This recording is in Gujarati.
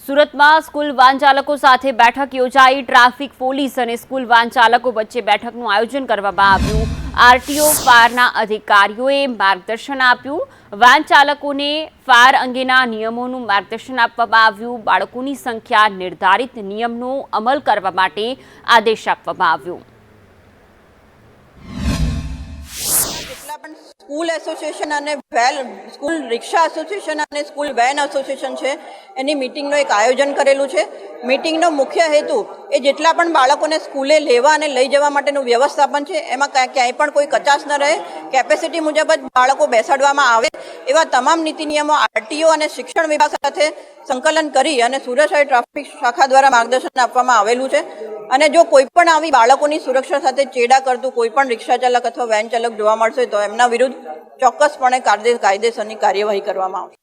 સુરતમાં સ્કૂલ વાન ચાલકો સાથે બેઠક યોજાઈ। ટ્રાફિક પોલીસ અને સ્કૂલ વાન ચાલકો વચ્ચે બેઠકનું આયોજન કરવામાં આવ્યું। આરટીઓ ફાયરના અધિકારીઓએ માર્ગદર્શન આપ્યું। વાન ચાલકોને ફાયર અંગેના નિયમોનું માર્ગદર્શન આપવામાં આવ્યું। બાળકોની સંખ્યા નિર્ધારિત નિયમનો અમલ કરવા માટે આદેશ આપવામાં આવ્યો। स्कूल एसोसिएशन અને स्कूल रिक्शा एसोसिएशन અને स्कूल वेन एसोसिएशन છે એની મીટિંગનું એક આયોજન કરેલું છે। મીટિંગનો મુખ્ય હેતુ એ જેટલા પણ બાળકોને સ્કૂલે લેવા અને લઈ જવા માટેનું વ્યવસ્થાપન છે એમાં ક્યાંય પણ કોઈ કચાશ ન રહે, કેપેસિટી મુજબ જ બાળકો બેસાડવામાં આવે એવા તમામ નીતિ નિયમો આરટીઓ અને શિક્ષણ વિભાગ સાથે સંકલન કરી અને સુરત શહેર ટ્રાફિક શાખા દ્વારા માર્ગદર્શન આપવામાં આવેલું છે। અને જો કોઈ પણ આવી બાળકોની સુરક્ષા સાથે ચેડા કરતું કોઈ પણ રિક્ષા ચાલક અથવા વેન ચાલક જોવા મળશે તો એમના વિરુદ્ધ ચોક્કસપણે કાયદેસરની કાર્યવાહી કરવામાં આવશે।